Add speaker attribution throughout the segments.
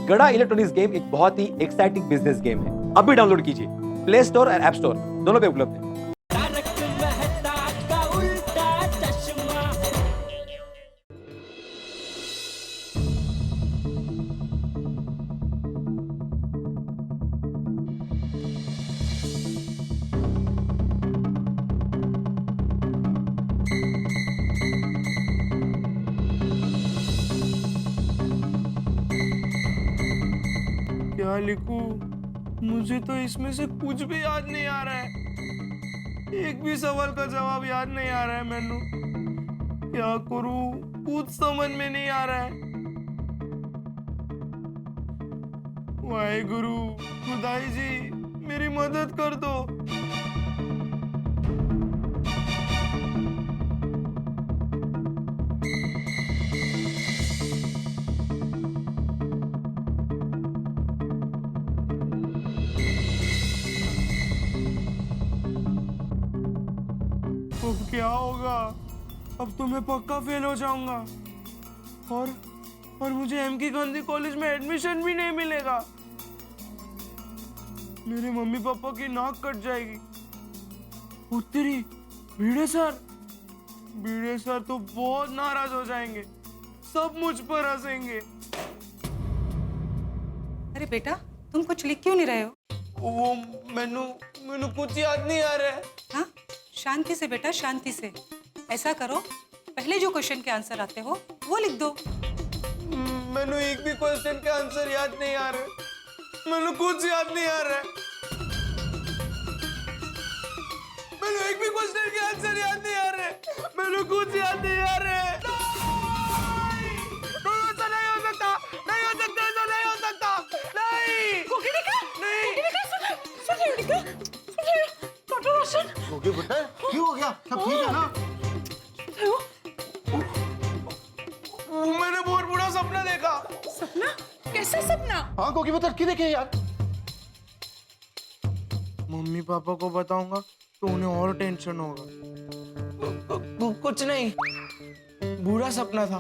Speaker 1: गड़ा electronics game एक बहुत ही एक्साइटिंग बिजनेस गेम है। अभी डाउनलोड कीजिए, प्ले स्टोर और ऐप स्टोर दोनों पे उपलब्ध है।
Speaker 2: क्या लिखूं? मुझे तो इसमें से कुछ भी याद नहीं आ रहा है। एक भी सवाल का जवाब याद नहीं आ रहा है मैनू। क्या करूं? कुछ समझ में नहीं आ रहा है। वाहेगुरु, खुदाई जी मेरी मदद कर दो। तो क्या होगा? अब तो मैं पक्का फेल हो जाऊंगा और मुझे एमके गांधी कॉलेज में एडमिशन भी नहीं मिलेगा। मेरे मम्मी पापा की नाक कट जाएगी। उत्तरी भिड़े सर तो बहुत नाराज हो जाएंगे। सब मुझ पर हंसेंगे।
Speaker 3: अरे बेटा, तुम कुछ लिख क्यों नहीं रहे हो?
Speaker 2: वो मैनू कुछ याद नहीं आ रहा है।
Speaker 3: हाँ, शांति से बेटा, शांति से। ऐसा करो, पहले जो क्वेश्चन के आंसर आते हो वो लिख दो।
Speaker 2: मैनू एक भी क्वेश्चन के आंसर याद नहीं आ रहे। मैनू कुछ याद नहीं आ रहा है। मैनू एक भी क्वेश्चन के आंसर याद नहीं आ रहे। मैनू कुछ याद नहीं आ रहे। ऐसा नहीं हो सकता, नहीं हो सकता, ऐसा नहीं हो सकता, नहीं।
Speaker 4: ओके बेटा, क्यों हो गया? सब ठीक है ना?
Speaker 2: मैंने बहुत बुरा सपना देखा।
Speaker 5: सपना? कैसा सपना?
Speaker 4: हाँ गोगी बेटा, की देखे यार?
Speaker 2: मम्मी पापा को बताऊंगा तो उन्हें और टेंशन होगा। कुछ नहीं, बुरा सपना था,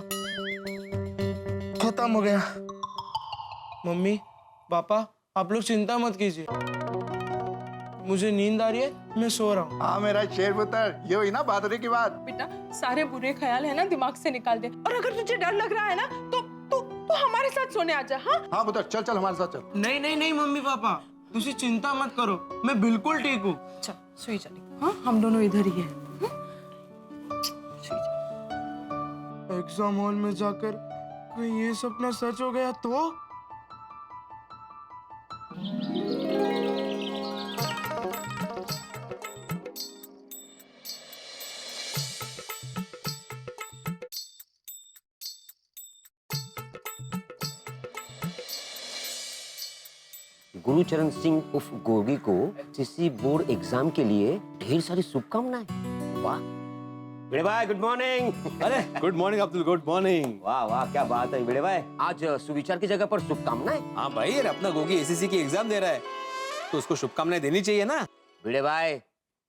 Speaker 2: खत्म हो गया। मम्मी पापा, आप लोग चिंता मत कीजिए। मुझे नींद आ रही है, मैं सो रहा हूँ।
Speaker 4: हाँ मेरा शेर पुत्र, ये हुई ना बहादुरी की बात।
Speaker 5: बेटा, सारे बुरे ख्याल है ना दिमाग से निकाल दे। और अगर तुझे डर लग रहा है ना तो हमारे साथ सोने आ जा। हाँ
Speaker 4: हाँ पुत्र, चल चल हमारे साथ चल।
Speaker 2: नहीं मम्मी पापा, तुझे चिंता मत करो, मैं बिल्कुल ठीक हूँ।
Speaker 5: चल सोई जा। हाँ, हम दोनों इधर ही हैं।
Speaker 2: एग्जाम हॉल में जाकर कहीं ये सपना सच हो गया तो?
Speaker 6: गुरुचरण सिंह उर्फ गोगी को एसएससी बोर्ड एग्जाम के लिए ढेर सारी शुभकामनाएं। वाह भिड़े भाई, गुड मॉर्निंग।
Speaker 1: अरे good morning Abdul, good morning.
Speaker 6: वाह वाह, क्या बात है भिड़े भाई, आज सुविचार की जगह पर शुभकामनाएं।
Speaker 1: हाँ भाई, अरे अपना गोगी एसएससी की एग्जाम दे रहा है तो उसको शुभकामनाएं देनी चाहिए ना।
Speaker 6: भिड़े भाई,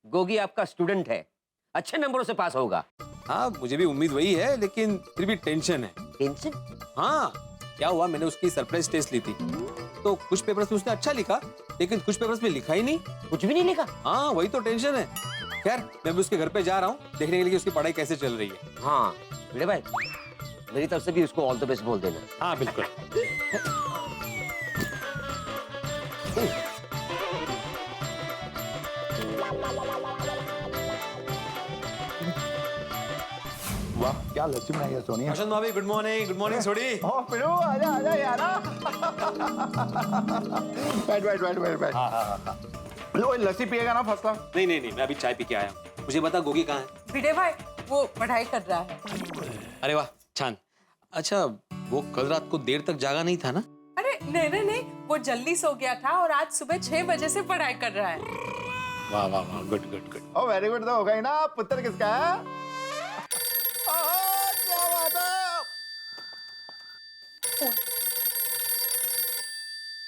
Speaker 6: गोगी आपका स्टूडेंट है, अच्छे नंबरों से पास होगा।
Speaker 1: हाँ मुझे भी उम्मीद वही है, लेकिन फिर भी टेंशन है।
Speaker 6: टेंशन?
Speaker 1: हाँ, क्या हुआ, मैंने उसकी सरप्राइज टेस्ट ली थी तो कुछ पेपर्स में उसने अच्छा लिखा, लेकिन कुछ पेपर्स में लिखा ही नहीं।
Speaker 6: कुछ भी नहीं लिखा?
Speaker 1: हाँ वही तो टेंशन है। खैर, मैं भी उसके घर पे जा रहा हूँ देखने के लिए कि उसकी पढ़ाई कैसे चल रही है।
Speaker 6: हाँ भिड़े भाई, मेरी तरफ से भी उसको ऑल द बेस्ट बोल देना।
Speaker 1: हाँ बिल्कुल।
Speaker 4: वाह क्या लस्सी बनाई है सोनिया।
Speaker 1: रोशन भाभी, गुड मॉर्निंग सोडी।
Speaker 4: ओ पिरू, आजा आजा यार। बैठ। हाँ। लो लस्सी पिएगा ना फर्स्ट क्लास?
Speaker 1: नहीं, मैं अभी चाय पी के आया हूँ। मुझे बता गोगी कहाँ है?
Speaker 5: भिड़े भाई, वो पढ़ाई कर रहा है।
Speaker 1: अरे वाह, छान। अच्छा, वो कल रात को देर तक जागा नहीं था ना?
Speaker 5: अरे नहीं, वो जल्दी सो गया था और आज सुबह 6 बजे से पढ़ाई कर रहा है।
Speaker 1: वाह, गुड।
Speaker 4: ओ वेरी गुड, तो हो गई ना। पुत्र किसका है? क्या बात है।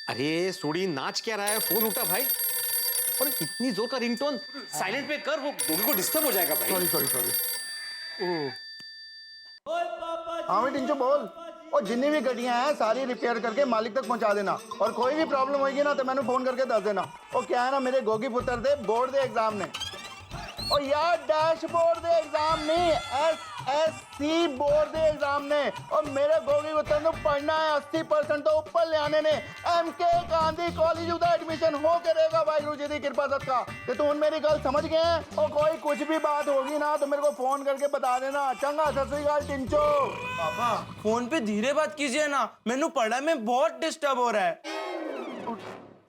Speaker 1: अरे सोडी, नाच क्या रहा है? फोन उठा भाई। और इतनी जोर का रिंगटोन साइलेंट पे कर, वो गोगी को डिस्टर्ब हो जाएगा भाई।
Speaker 4: सॉरी। हाँ मैं टिंचो बोल। और जितनी भी गड्डियां हैं सारी रिपेयर करके मालिक तक पहुंचा देना और कोई भी प्रॉब्लम होगी ना तो मैंने फोन करके दस देना। और क्या है ना मेरे गोगी पुत्र दे बोर्ड दे एग्जाम ने और यार डैशबोर्ड दे एग्जाम नहीं SSC बोर्ड दे एग्जाम ने और मेरे गोगी पुत्र को पढ़ना है 80% तो ऊपर ले आने ने MK गांधी कॉलेज उधर एडमिशन हो करेगा वाहिगुरु जी की कृपा सदका। तो तुम मेरी गल समझ गए हैं और कोई कुछ भी बात होगी ना तो मेरे को फोन करके बता देना। चंगा सत श्री अकाल टिंचो।
Speaker 2: पापा फोन पे धीरे बात कीजिए ना, मैंने पढ़ाई में बहुत डिस्टर्ब हो रहा है।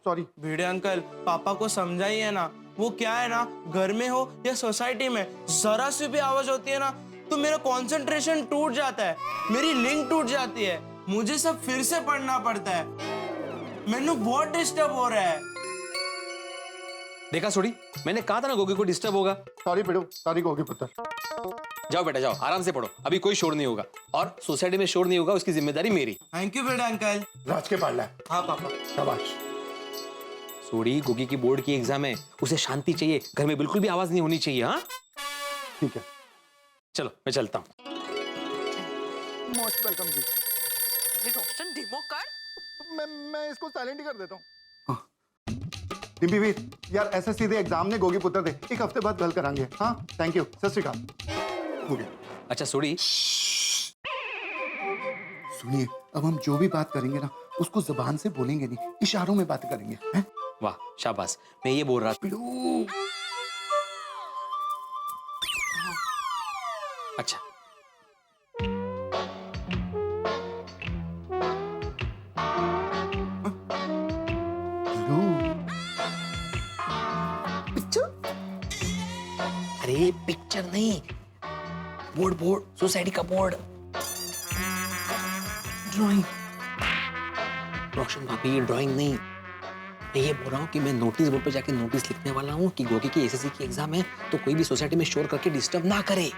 Speaker 4: सॉरी।
Speaker 2: भिड़े अंकल पापा को समझाइए ना, वो क्या है ना घर में हो या सोसाइटी में जरा सी भी आवाज होती है ना तो मेरा कंसंट्रेशन टूट जाता है, मेरी लिंक टूट जाती है, मुझे सब फिर से पढ़ना पड़ता है, मैंने बहुत डिस्टर्ब हो रहा है।
Speaker 1: देखा सोडी, मैंने कहा था ना गोगी को डिस्टर्ब होगा।
Speaker 4: सॉरी पिड़ू, सॉरी गोगी पुत्र।
Speaker 1: जाओ बेटा जाओ, आराम से पढ़ो, अभी कोई शोर नहीं होगा और सोसाइटी में शोर नहीं होगा उसकी जिम्मेदारी मेरी।
Speaker 2: थैंक यू बेटा अंकल।
Speaker 4: राज के पढ़ ला।
Speaker 2: हाँ पापा।
Speaker 4: शाबाश।
Speaker 1: सोडी, गोगी की बोर्ड की एग्जाम है, उसे शांति चाहिए, घर में बिल्कुल भी आवाज नहीं होनी चाहिए। हाँ
Speaker 4: ठीक है,
Speaker 1: चलो मैं चलता हूँ।
Speaker 4: मोस्ट वेलकम जी।
Speaker 5: रोशन डिमो कर।
Speaker 4: मैं इसको साइलेंट ही कर देता हूँ। डिम्पी वीर यार SSC दे एग्जाम ने गोगी पुत्र दे, एक हफ्ते बाद गल करांगे। हाँ थैंक यू, सत श्री अकाल। हो गया।
Speaker 1: अच्छा सोडी,
Speaker 4: सुनिए अब हम जो भी बात करेंगे ना उसको जुबान से बोलेंगे नहीं, इशारों में बात करेंगे। हैं?
Speaker 1: वाह शाबाश, मैं ये बोल रहा था।
Speaker 4: पिड़ू।
Speaker 1: अच्छा
Speaker 4: पिड़ू। पिक्चर?
Speaker 1: अरे पिक्चर नहीं, बोर्ड बोर्ड, सोसाइटी का बोर्ड। ड्राइंग। रोशन भाभी ड्राइंग नहीं, मैं ये बोल रहा हूँ कि मैं नोटिस बोर्ड पे जाके नोटिस लिखने वाला हूँ कि गोगी की SSC की एग्जाम है तो कोई भी सोसाइटी में शोर करके डिस्टर्ब ना करे।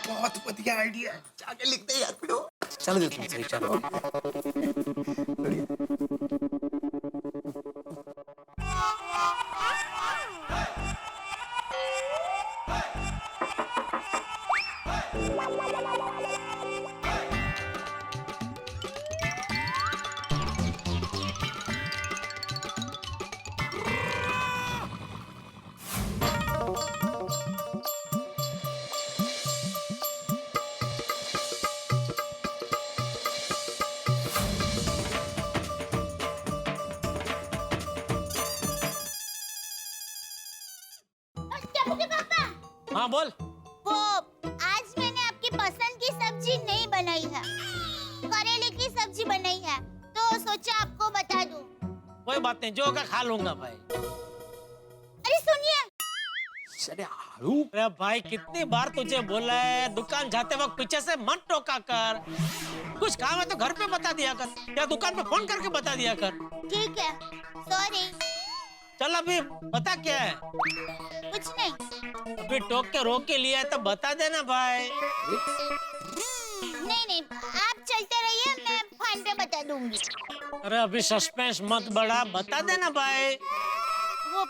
Speaker 4: बहुत बढ़िया आइडिया, जाके लिखते हैं यार पिड़ू।
Speaker 1: चलो देता हूँ सही, चलो। हाँ बोल।
Speaker 7: वो आज मैंने आपकी पसंद की सब्जी नहीं बनाई है, करेले की सब्जी बनाई है, तो सोचा आपको बता दूं।
Speaker 8: कोई बात नहीं, जो होगा खा लूंगा भाई।
Speaker 7: अरे सुनिए।
Speaker 1: अरे हारू,
Speaker 8: अरे भाई कितनी बार तुझे बोला है दुकान जाते वक्त पीछे से मत टोका कर, कुछ काम है तो घर पे बता दिया कर या दुकान पे फोन करके बता दिया कर।
Speaker 7: ठीक है, सॉरी।
Speaker 8: चल अभी बता क्या है।
Speaker 7: कुछ नहीं।
Speaker 8: अभी टोक के रोक के लिया है तो बता देना भाई।
Speaker 7: नहीं नहीं, आप चलते रहिए, मैं फोन पे बता दूंगी।
Speaker 8: अरे अभी सस्पेंस मत बढ़ा, बता देना भाई।
Speaker 7: वो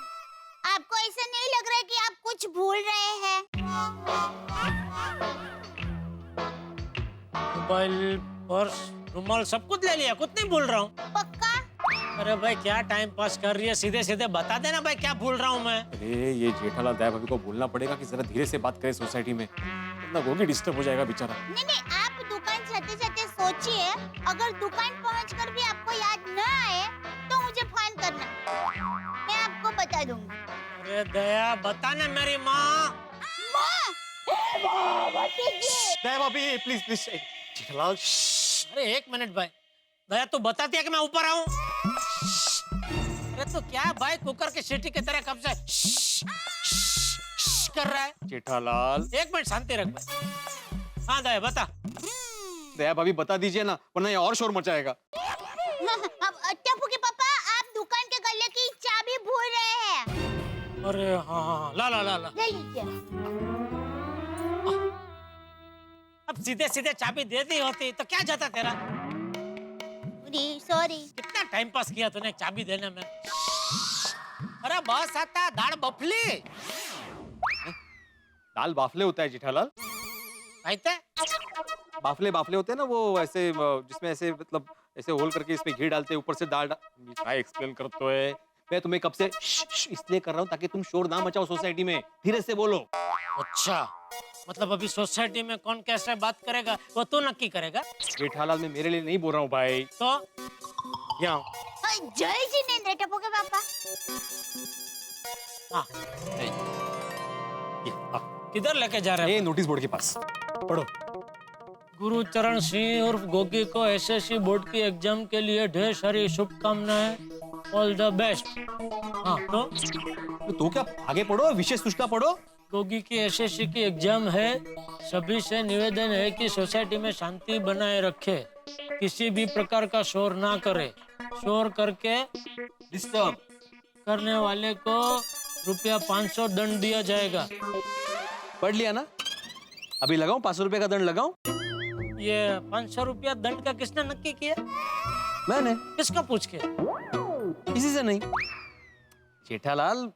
Speaker 7: आपको ऐसा नहीं लग रहा है कि आप कुछ भूल रहे हैं?
Speaker 8: मोबाइल, पर्स, रुमाल सब कुछ ले लिया, कुछ नहीं भूल रहा हूँ।
Speaker 7: पक्का?
Speaker 8: अरे भाई क्या टाइम पास कर रही है, सीधे सीधे बता देना भाई क्या भूल रहा हूँ मैं।
Speaker 1: अरे ये जेठालाल दया भाभी को बोलना पड़ेगा कि जरा धीरे से बात करे सोसाइटी में, वरना गोगी डिस्टर्ब हो जाएगा बेचारा।
Speaker 7: नहीं नहीं, आप दुकान जाते जाते सोचिए, अगर दुकान पहुंचकर भी आपको याद न आए तो मुझे फोन करना, मैं आपको बता दूंगी।
Speaker 8: अरे दया बताना मेरी माँ।
Speaker 1: दया भाभी प्लीज प्लीज। जेठालाल
Speaker 8: अरे एक मिनट भाई, दया तू बताती है कि मैं ऊपर आऊं? अरे तो क्या भाई कुकर की सीटी की तरह कब से कर रहा है?
Speaker 1: जेठालाल,
Speaker 8: एक मिनट शांति रख भाई। हाँ दया बता।
Speaker 1: दया भाभी बता दीजिए ना, वरना ये और शोर मचाएगा।
Speaker 7: अब टप्पू के पापा, आप दुकान के गले की चाबी भूल रहे हैं।
Speaker 8: अरे हाँ हाँ, ला ला ला ला।
Speaker 7: ले लीजिए।
Speaker 8: अब सीधे सीधे चाबी दे दी होती तो क्या जाता तेरा?
Speaker 7: सॉरी।
Speaker 8: कितना टाइम पास किया तूने चाबी देने में। अरे बस आता दाल बफली।
Speaker 1: दाल बाफले होता है जेठालाल।
Speaker 8: कहते
Speaker 1: बाफले बाफले होते हैं ना, वो ऐसे जिसमें ऐसे मतलब ऐसे होल करके इसमें घी डालते हैं, ऊपर से दाल क्या एक्सप्लेन करते है। मैं तुम्हें कब से इसलिए कर रहा हूँ ताकि तुम शोर ना मचाओ सोसाइटी में, धीरे से बोलो।
Speaker 8: अच्छा, मतलब अभी सोसाइटी में कौन कैसे बात करेगा वो तू नक्की करेगा।
Speaker 1: जेठालाल मैं मेरे लिए नहीं बोल रहा हूँ भाई।
Speaker 8: तो
Speaker 1: यहाँ
Speaker 7: जय जिनेंद्र टप्पू के पापा।
Speaker 8: हाँ, किधर लेके जा रहे
Speaker 1: ये
Speaker 8: हैं?
Speaker 1: नोटिस बोर्ड के पास पढ़ो।
Speaker 8: गुरुचरण सिंह उर्फ गोगी को एसएससी बोर्ड की एग्जाम के लिए ढेर सारी शुभकामनाएं, ऑल द बेस्ट। हाँ
Speaker 1: तो क्या आगे पढ़ो, विशेष सूचना पढ़ो।
Speaker 8: गोगी की एसएससी की एग्जाम है, सभी से निवेदन है कि सोसाइटी में शांति बनाए रखे, किसी भी प्रकार का शोर ना करे, शोर करके
Speaker 1: डिस्टर्ब
Speaker 8: करने वाले को ₹500 दंड दिया जाएगा।
Speaker 1: पढ़ लिया ना? अभी लगाऊं 500 रुपए का दंड लगाऊं?
Speaker 8: ये 500 रुपया दंड का किसने नक्की किया?
Speaker 1: मैंने।
Speaker 8: किसका पूछ के?
Speaker 1: किसी से नहीं। जेठालाल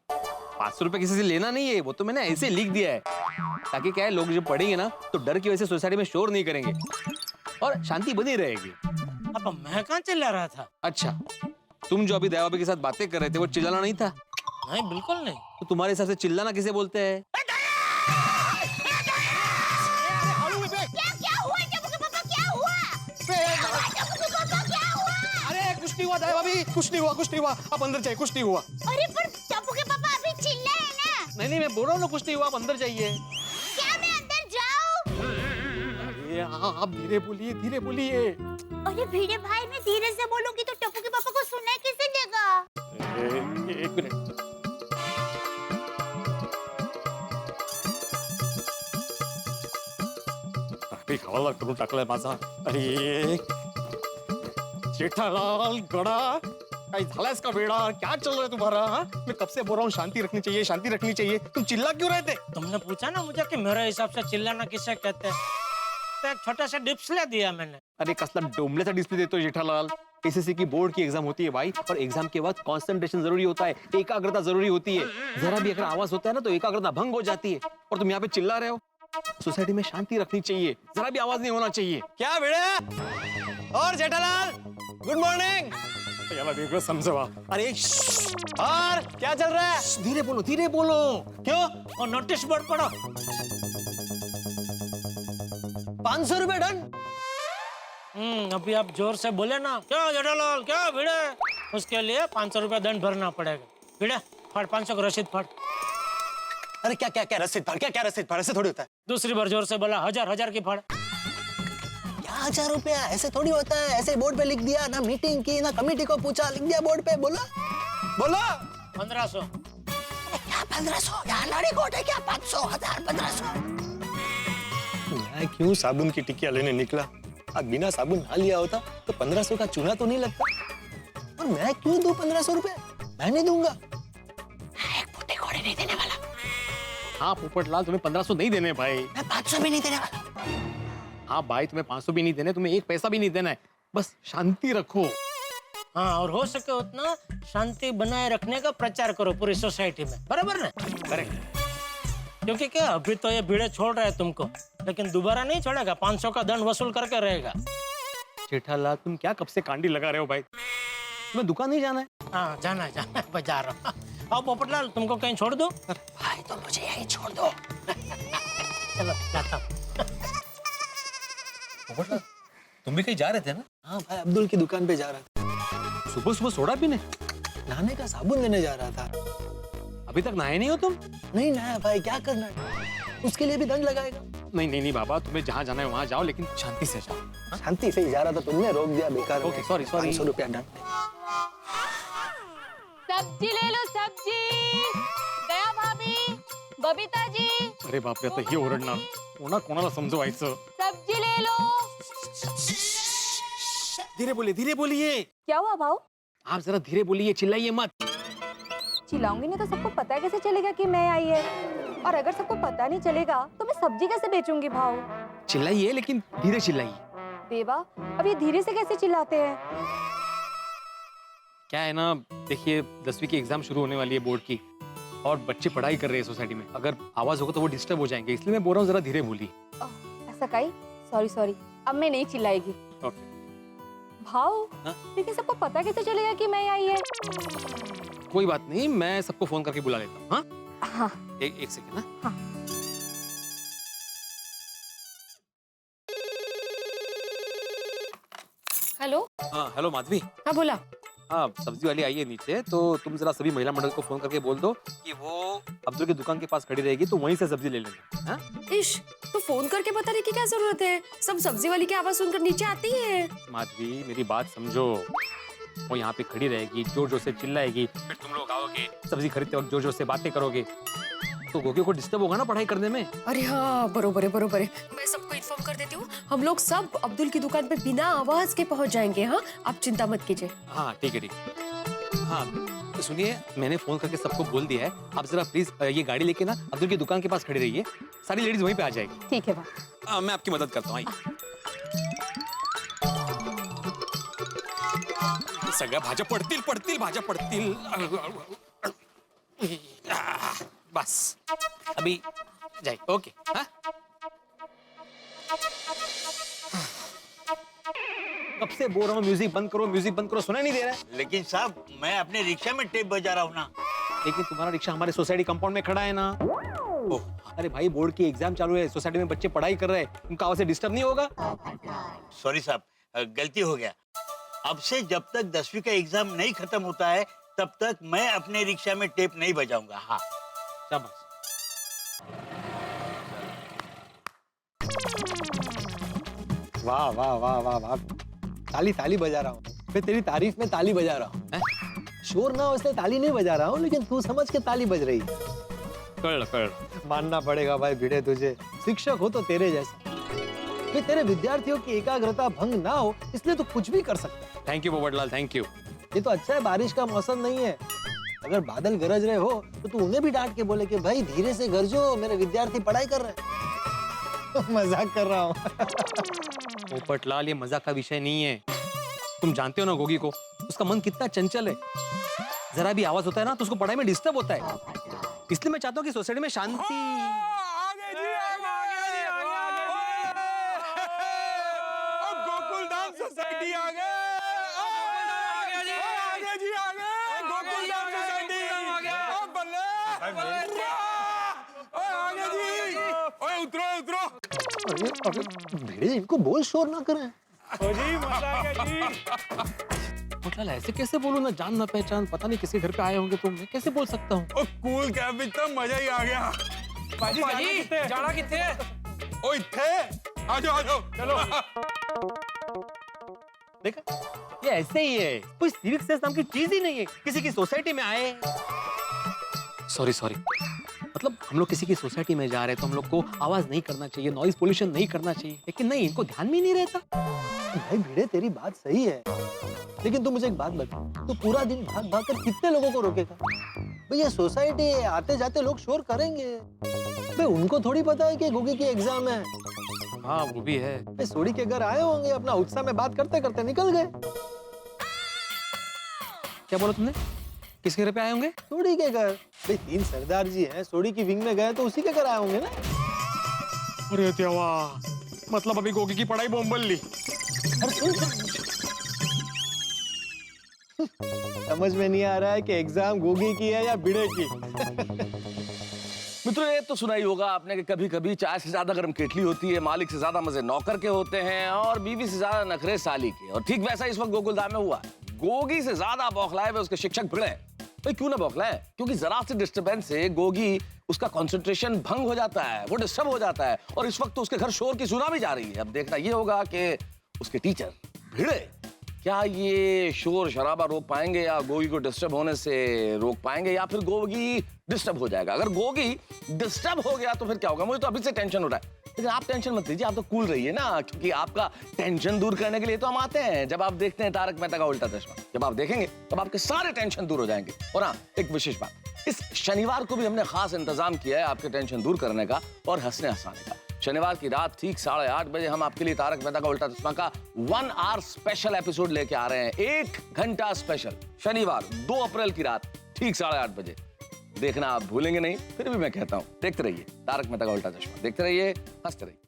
Speaker 1: 500 रुपए किसी से लेना नहीं है, वो तो मैंने ऐसे लिख दिया है ताकि क्या है, लोग जब पढ़ेंगे ना तो डर की वजह से सोसाइटी में शोर नहीं करेंगे और शांति बनी रहेगी।
Speaker 8: अब मैं कहाँ चिल्ला रहा था?
Speaker 1: अच्छा, तुम जो अभी दया भाभी के साथ बातें कर रहे थे वो चिल्लाना नहीं था?
Speaker 8: नहीं, बिल्कुल नहीं।
Speaker 1: तो तुम्हारे हिसाब से चिल्लाना किसे बोलते हैं?
Speaker 7: क्या हुआ टप्पू के पापा, क्या हुआ? टप्पू के पापा क्या हुआ?
Speaker 1: अरे कुछ नहीं हुआ दया भाभी, कुछ नहीं हुआ, आप अंदर जाइए, कुछ नहीं हुआ।
Speaker 7: अरे पर टप्पू के पापा अभी चिल्लाए ना।
Speaker 1: नहीं मैं बोल रहा हूँ ना, कुछ नहीं हुआ, आप अंदर जाइए।
Speaker 7: क्या मैं अंदर जाऊँ?
Speaker 1: अरे आप धीरे बोलिए।
Speaker 7: अरे भिड़े भाई, मैं धीरे से बोलूंगी तो टप्पू के पापा को सुनाई कैसे देगा?
Speaker 1: एक मिनट। खावाला करून टाकलाय माझा। अरे जेठालाल गड़ा, काय झालायस का बेड़ा? क्या चल रहा है तुम्हारा? मैं कब से बोल रहा हूँ शांति रखनी चाहिए, तुम चिल्ला क्यों रहे थे?
Speaker 8: तुमने पूछा ना मुझे कि मेरे हिसाब से चिल्लाना किसे कहते हैं, तो एक छोटा सा डिस्प्ले दिया मैंने।
Speaker 1: अरे कसला डोमलेचा डिस्प्ले देतो जेठालाल। एसएससी की बोर्ड की एग्जाम होती है भाई, और एग्जाम के बाद कंसंट्रेशन जरूरी होता है, एकाग्रता जरूरी होती है। जरा भी अगर आवाज होता है ना तो एकाग्रता भंग हो जाती है, और तुम यहाँ पे चिल्ला रहे हो। सोसाइटी में शांति रखनी चाहिए, जरा भी आवाज नहीं होना चाहिए। क्या बेड़ा? और जेठालाल गुड मॉर्निंग। याला वेगळं समजवा। अरे और क्या चल रहा है? धीरे बोलो। क्यों?
Speaker 8: और नोटिस बोर्ड पढ़ो।
Speaker 1: 500 रुपए डन।
Speaker 8: अभी आप जोर से बोले ना, क्या जेठालाल, क्या भिड़े, उसके लिए 500 रुपया दंड भरना पड़ेगा। भिड़े फट 500 की रसीद फट।
Speaker 1: अरे क्या रसीद फाड़, क्या रसीद फाड़? ऐसे थोड़ी होता है।
Speaker 8: दूसरी बार जोर से बोला, 1000 की फट।
Speaker 9: क्या 1000 रुपया? ऐसे थोड़ी होता है। ऐसे बोर्ड पे लिख दिया, ना मीटिंग की ना कमेटी को पूछा, लिख दिया बोर्ड पे। बोला
Speaker 8: 1500।
Speaker 9: क्या 1500? यहाँ लड़ी कोट है क्या? 500, 1000, 1500?
Speaker 1: मैं क्यों साबुन की टिकिया लेने निकला? आज बिना साबुन ना लिया होता तो 1500 का चूना तो नहीं लगता।
Speaker 9: और मैं क्यों दूं 1500 रुपए? मैं नहीं दूंगा।
Speaker 7: एक फुटे घोड़े नहीं देने वाला।
Speaker 1: हाँ पोपटलाल, तुम्हें 1500 नहीं देने भाई।
Speaker 9: मैं 500 भी नहीं देने वाला।
Speaker 1: हाँ भाई, तुम्हें 500 भी नहीं देने, तुम्हें एक पैसा भी नहीं देना है। बस शांति रखो।
Speaker 8: हाँ, और हो सके उतना शांति बनाए रखने का प्रचार करो पूरी सोसाइटी में, बराबर ना?
Speaker 1: करेक्ट।
Speaker 8: क्योंकि क्या अभी तो ये भीड़े छोड़ रहे हैं तुमको, लेकिन दोबारा नहीं छोड़ेगा, 500 का दंड वसूल करके रहेगा।
Speaker 1: जेठालाल तुम क्या कब से कांडी लगा रहे हो भाई? तुम्हें दुकान नहीं जाना है?
Speaker 8: हाँ, जाना है बाजार। आओ पोपटलाल, तुमको कहीं छोड़ दो?
Speaker 9: भाई तो मुझे यहीं छोड़ दो।
Speaker 8: चलो जाता हूँ।
Speaker 1: पोपटलाल तुम भी कहीं जा रहे थे ना?
Speaker 9: हाँ भाई, अब्दुल की दुकान पे जा रहा था।
Speaker 1: सुबह सोडा पीने?
Speaker 9: नहाने का साबुन लेने जा रहा था।
Speaker 1: अभी तक नहाए नहीं हो तुम?
Speaker 9: नहीं नहाया भाई, क्या करना है? उसके लिए भी दंड लगाएगा।
Speaker 1: नहीं बाबा, तुम्हें जहाँ जाना है वहाँ जाओ, लेकिन शांति से जाओ।
Speaker 9: शांति से ही जा रहा था, तुमने रोक दिया बेकार में।
Speaker 1: Okay, sorry.
Speaker 9: 500 रुपया दंड।
Speaker 10: सब्जी ले लो, सब्जी। दया भाभी, बबीता जी,
Speaker 1: अरे बाप रे, आता हे ओरडणार, कोणाला समजवायचं?
Speaker 10: सब्जी ले लो।
Speaker 1: धीरे बोलिए।
Speaker 10: क्या हुआ भाऊ?
Speaker 1: आप जरा धीरे बोलिए, चिल्लाइए मत।
Speaker 10: चिल्लाऊंगी नहीं तो सबको पता कैसे चलेगा कि मैं आई है? और अगर सबको पता नहीं चलेगा तो मैं सब्जी कैसे बेचूंगी भाऊ?
Speaker 1: चिल्लाइए, लेकिन धीरे चिल्लाइए।
Speaker 10: देवा, अब ये धीरे से कैसे चिल्लाते हैं?
Speaker 1: क्या है ना, देखिए 10वीं की एग्जाम शुरू होने वाली है बोर्ड की, और बच्चे पढ़ाई कर रहे हैं सोसाइटी में। अगर आवाज होगा तो वो डिस्टर्ब हो जाएंगे, इसलिए मैं बोल रहा हूँ जरा धीरे बोलिए।
Speaker 10: ऐसा काई? सॉरी। अब मैं नहीं चिल्लाएगी।
Speaker 1: ओके।
Speaker 10: भाव,
Speaker 1: हाँ?
Speaker 10: लेकिन सबको पता कैसे चलेगा कि मैं आई है?
Speaker 1: कोई बात नहीं, मैं सबको फोन करके बुला लेता हूँ। हाँ
Speaker 10: हाँ।
Speaker 1: एक सेकंड ना।
Speaker 10: हाँ। हेलो।
Speaker 1: हाँ हेलो माधवी।
Speaker 10: हाँ बोला।
Speaker 1: हाँ सब्जी वाली आई है नीचे, तो तुम जरा सभी महिला मंडल को फोन करके बोल दो कि वो अब्दुल की दुकान के पास खड़ी रहेगी, तो वहीं से सब्जी ले लेना। हाँ?
Speaker 11: इश, तो फोन करके बताने की क्या जरूरत है? सब सब्जी वाली की आवाज सुनकर नीचे आती है।
Speaker 1: माधवी मेरी बात समझो, वो यहाँ पे खड़ी रहेगी, जोर जोर से चिल्लाएगी, फिर तुम लोग आओगे, सब्जी खरीदते वक्त जोर जोर से बातें करोगे, तो गोगी को डिस्टर्ब होगा ना पढ़ाई करने में।
Speaker 11: अरे हाँ, बरोबर है बरोबर है। मैं सबको इन्फॉर्म कर देती हूँ। हम लोग सब अब्दुल की दुकान पे बिना आवाज के पहुंच जाएंगे। हाँ, आप चिंता मत कीजिए।
Speaker 1: हाँ ठीक है ठीक है। हाँ तो सुनिए, मैंने फोन करके सबको बोल दिया है, आप जरा प्लीज ये गाड़ी लेके ना अब्दुल की दुकान के पास खड़ी रहिए, सारी लेडीज वहीं पे आ जाएगी।
Speaker 10: ठीक है भाई।
Speaker 1: मैं आपकी मदद करता हूँ। सगळ्या भाज्या पडतील पडतील भाज्या पडतील। बस अभी जाए। ओके। हाँ? कब से बोल रहा हूँ म्यूजिक बंद करो, सुना नहीं दे रहा है।
Speaker 12: लेकिन साहब मैं अपने रिक्शा में टेप बजा रहा हूँ ना।
Speaker 1: लेकिन तुम्हारा रिक्शा हमारे सोसाइटी कंपाउंड में खड़ा है ना। अरे भाई बोर्ड की एग्जाम चालू है, सोसाइटी में बच्चे पढ़ाई कर रहे हैं, उनका आवाज से डिस्टर्ब नहीं होगा?
Speaker 12: सॉरी साहब, गलती हो गया। अब से जब तक 10वीं का एग्जाम नहीं खत्म होता है तब तक मैं अपने रिक्शा में टेप नहीं बजाऊंगा। हाँ
Speaker 1: शाबाश।
Speaker 9: वाह वाह वाह वाह वाह, ताली बजा रहा हूँ मैं, तेरी तारीफ में ताली बजा रहा हूँ। शोर ना हो इसलिए ताली नहीं बजा रहा हूँ, लेकिन तू समझ के ताली बज रही है।
Speaker 1: कर
Speaker 9: मानना पड़ेगा भाई भिड़े तुझे, शिक्षक हो तो तेरे जैसा। फिर तेरे विद्यार्थियों की एकाग्रता भंग ना हो इसलिए तू कुछ भी कर सकता है।
Speaker 1: Thank you Popatlal, thank you.
Speaker 9: ये तो अच्छा है बारिश का मौसम नहीं है, अगर बादल गरज रहे हो तो तू उन्हें भी डांट के बोले कि भाई धीरे से गरजो, मेरे विद्यार्थी पढ़ाई कर रहे हैं। मजाक कर रहा हूँ।
Speaker 1: पोपटलाल ये मजाक का विषय नहीं है, तुम जानते हो ना गोगी को, उसका मन कितना चंचल है, जरा भी आवाज होता है ना तो उसको पढ़ाई में डिस्टर्ब होता है, इसलिए मैं चाहता हूँ कि सोसाइटी में शांति।
Speaker 2: सोसाइटी आ गए।
Speaker 9: भिड़े इनको बोल शोर ना करें।
Speaker 1: पोपटलाल ऐसे कैसे बोलूं, ना जान ना पहचान, पता नहीं किसी घर पे आए होंगे, तो मैं कैसे बोल सकता हूँ?
Speaker 2: कूल कैब इतना मजा ही आ गया।
Speaker 1: बाजी जाना किथे?
Speaker 2: ओ इत्थे आ जाओ चलो।
Speaker 1: देखा, ये ऐसे ही है, कोई सिविक सेंस नाम की चीज ही नहीं है, किसी की सोसाइटी में आए। सॉरी, मतलब हम लोग किसी की सोसाइटी में जा रहे हैं तो हम लोग को आवाज नहीं करना चाहिए, नॉइज पोल्यूशन नहीं करना चाहिए, लेकिन नहीं, इनको ध्यान में नहीं रहता।
Speaker 9: भाई भिड़े तेरी बात सही है, लेकिन तू मुझे एक बात बता, तू पूरा दिन भाग भाग कर कितने लोगों को रोकेगा? भैया सोसाइटी है, आते जाते लोग शोर करेंगे, भाई उनको थोड़ी पता है कि गोगी की एग्जाम है।
Speaker 1: हाँ वो भी है।
Speaker 9: भाई सोडी के घर आए होंगे, अपना उत्साह में बात करते करते निकल गए।
Speaker 1: क्या बोला तुमने? किसके घर पे आए होंगे?
Speaker 9: सोडी के घर। भाई 3 सरदार जी हैं, सोडी की विंग में गए तो उसी के घर आए होंगे ना।
Speaker 1: अरे देवा, मतलब अभी गोगी की पढ़ाई बोंबल ली।
Speaker 9: समझ में नहीं आ रहा है कि एग्जाम गोगी की है या भिड़े की।
Speaker 13: मित्रों ये तो सुना ही होगा आपने कि कभी कभी चाय से ज्यादा गर्म केटली होती है, मालिक से ज्यादा मजे नौकर के होते हैं और बीवी से ज्यादा नखरे साली के। और ठीक वैसा इस वक्त गोकुलधाम में हुआ है। गोगी से ज्यादा बौखलाए हुए उसके शिक्षक भिड़े। भाई क्यों ना बौखलाए? क्योंकि जरा सी डिस्टर्बेंस से गोगी उसका कंसंट्रेशन भंग हो जाता है, वो डिस्टर्ब हो जाता है और इस वक्त तो उसके घर शोर की सुना भी जा रही है। अब देखना ये होगा कि उसके टीचर भिड़े क्या ये शोर शराबा रोक पाएंगे या गोगी को डिस्टर्ब होने से रोक पाएंगे, या फिर गोगी डिस्टर्ब हो जाएगा। अगर गोगी डिस्टर्ब हो गया तो फिर क्या होगा? मुझे तो अभी से टेंशन हो रहा है। लेकिन आप टेंशन मत लीजिए, आप तो कूल रहिए ना, क्योंकि आपका टेंशन दूर करने के लिए तो हम आते हैं। जब आप देखते हैं तारक मेहता का उल्टा चश्मा, जब आप देखेंगे तब आपके सारे टेंशन दूर हो जाएंगे। और हाँ, एक विशेष बात, इस शनिवार को भी हमने खास इंतजाम किया है आपके टेंशन दूर करने का और हंसने हंसाने का। शनिवार की रात ठीक 8:30 बजे हम आपके लिए तारक मेहता का उल्टा चश्मा का 1 आवर स्पेशल एपिसोड लेके आ रहे हैं। 1 घंटा स्पेशल, शनिवार 2 अप्रैल की रात ठीक 8:30 बजे। देखना आप भूलेंगे नहीं, फिर भी मैं कहता हूं देखते रहिए तारक मेहता का उल्टा चश्मा, देखते रहिए, हंसते रहिए।